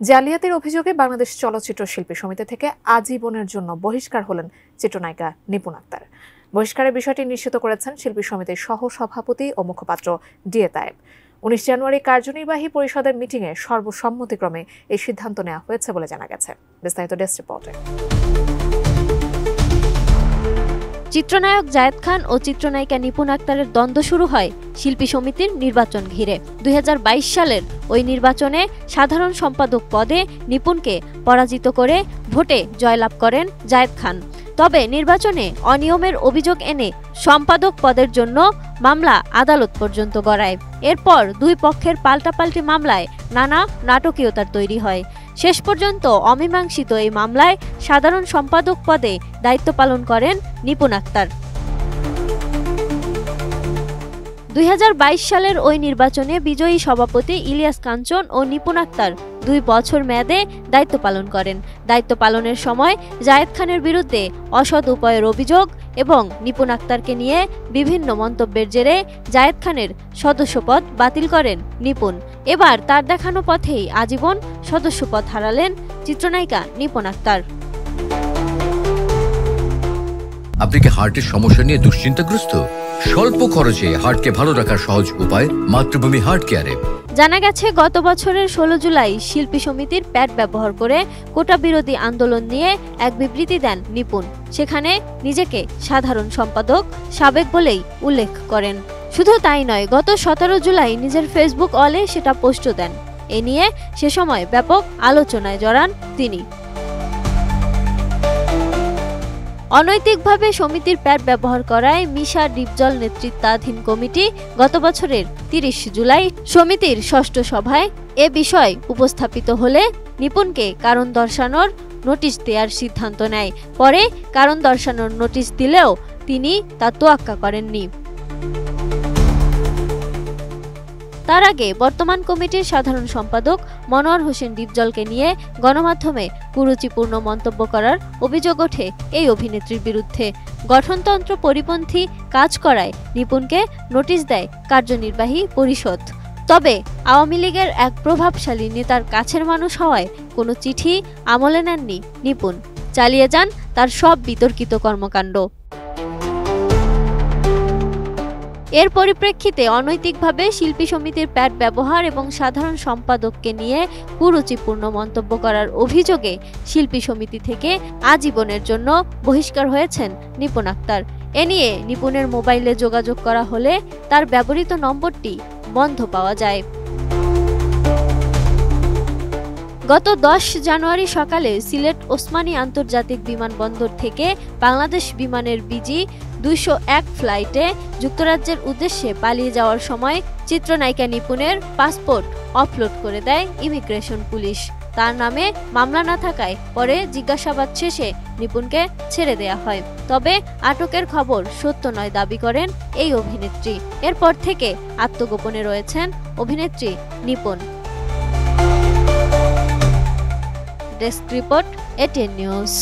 জালিয়াতির অভিযোগে বাংলাদেশ চলচ্চিত্র শিল্পী সমিতি থেকে আজীবনের জন্য বহিষ্কার হলেন চিত্রনায়িকা নিপুণ আক্তার। বহিষ্কারের বিষয়টি নিশ্চিত করেছেন শিল্পী সমিতির সহ সভাপতি ও মুখপাত্র ডিএ তায়েব। 19 জানুয়ারি কার্যনির্বাহী পরিষদের মিটিংয়ে সর্বসম্মতিক্রমে এই সিদ্ধান্ত নেওয়া হয়েছে বলে জানা গেছে। বিস্তারিত ডেস্ক রিপোর্টে। চিত্রনায়ক জায়েদ খান ও চিত্রনায়িকা নিপুণ আক্তারের দ্বন্দ্ব শুরু হয় শিল্পী সমিতির নির্বাচন ঘিরে। 2022 সালের ওই নির্বাচনে সাধারণ সম্পাদক পদে নিপুণকে পরাজিত করে ভোটে জয়লাভ করেন জায়েদ খান। তবে নির্বাচনে অনিয়মের অভিযোগ এনে সম্পাদক পদের জন্য মামলা আদালত পর্যন্ত গড়ায়। এরপর দুই পক্ষের পাল্টাপাল্টি মামলায় নানা নাটকীয়তার তৈরি হয়। শেষ পর্যন্ত অমীমাংসিত এই মামলায় সাধারণ সম্পাদক পদে দায়িত্ব পালন করেন নিপুণ আক্তার। 2022 সালের ওই নির্বাচনে বিজয়ী সভাপতি ইলিয়াস কাঞ্চন ও নিপুণ আক্তার 2 বছর মেয়াদে দায়িত্ব পালন করেন। দায়িত্ব পালনের সময় জায়েদ খানের বিরুদ্ধে অসৎ উপায়ের অভিযোগ এবং নিপুণ আক্তারকে নিয়ে বিভিন্ন মন্তব্যের জেরে জায়েদ খানের সদস্যপদ বাতিল করেন নিপুণ। এবার তার দেখানো পথেই আজীবন সদস্যপদ হারালেন চিত্রনায়িকা নিপুণ আক্তার। আপনি কি হার্টের সমস্যা নিয়ে দুশ্চিন্তাগ্রস্ত? স্বল্প খরচে হার্টকে ভালো রাখার সহজ উপায় মাতৃভূমি হার্ট কেয়ারে। জানা গেছে গত বছরের 16 জুলাই শিল্পী সমিতির প্যাড ব্যবহার করে কোটা বিরোধী আন্দোলন নিয়ে এক বিবৃতি দেন নিপুণ। সেখানে নিজেকে সাধারণ সম্পাদক সাবেক বলেই উল্লেখ করেন। শুধু তাই নয়, গত 17 জুলাই নিজের ফেসবুক অলে সেটা পোস্টও দেন। এ নিয়ে সে সময় ব্যাপক আলোচনায় জড়ান তিনি। অনৈতিকভাবে সমিতির প্যাড ব্যবহার করায় মিশা ডিপজল নেতৃত্বাধীন কমিটি গত বছরের 30 জুলাই সমিতির ষষ্ঠ সভায় এ বিষয় উপস্থাপিত হলে নিপুণকে কারণ দর্শানোর নোটিশ দেওয়ার সিদ্ধান্ত নেয়। পরে কারণ দর্শানোর নোটিশ দিলেও তিনি তা তোয়াক্কা করেননি। তার আগে বর্তমান কমিটির সাধারণ সম্পাদক মনোয়ার হোসেন ডিপজলকে নিয়ে গণমাধ্যমে কুরুচিপূর্ণ মন্তব্য করার অভিযোগ ওঠে এই অভিনেত্রীর বিরুদ্ধে। গঠনতন্ত্র পরিপন্থী কাজ করায় নিপুণকে নোটিশ দেয় কার্যনির্বাহী পরিষদ। তবে আওয়ামী লীগের এক প্রভাবশালী নেতার কাছের মানুষ হওয়ায় কোনো চিঠি আমলে নেননি নিপুণ। চালিয়ে যান তার সব বিতর্কিত কর্মকাণ্ড। এর পরিপ্রেক্ষিতে অনৈতিকভাবে শিল্পী সমিতির প্যাড ব্যবহার এবং সাধারণ সম্পাদককে নিয়ে কুরুচিপূর্ণ মন্তব্য করার অভিযোগে শিল্পী সমিতি থেকে আজীবনের জন্য বহিষ্কার হয়েছেন নিপুণ আক্তার। এ নিয়ে নিপুণের মোবাইলে যোগাযোগ করা হলে তার ব্যবহৃত নম্বরটি বন্ধ পাওয়া যায়। গত 10 জানুয়ারি সকালে সিলেট ওসমানী আন্তর্জাতিক বিমানবন্দর থেকে বাংলাদেশ বিমানের BG-201 ফ্লাইটে যুক্তরাজ্যের উদ্দেশ্যে পালিয়ে যাওয়ার সময় চিত্রনায়িকা নিপুণের পাসপোর্ট অফলোড করে দেয় ইমিগ্রেশন পুলিশ। তার নামে মামলা না থাকায় পরে জিজ্ঞাসাবাদ শেষে নিপুণকে ছেড়ে দেয়া হয়। তবে আটকের খবর সত্য নয় দাবি করেন এই অভিনেত্রী। এরপর থেকে আত্মগোপনে রয়েছেন অভিনেত্রী Nipun. Desk report, ATN news.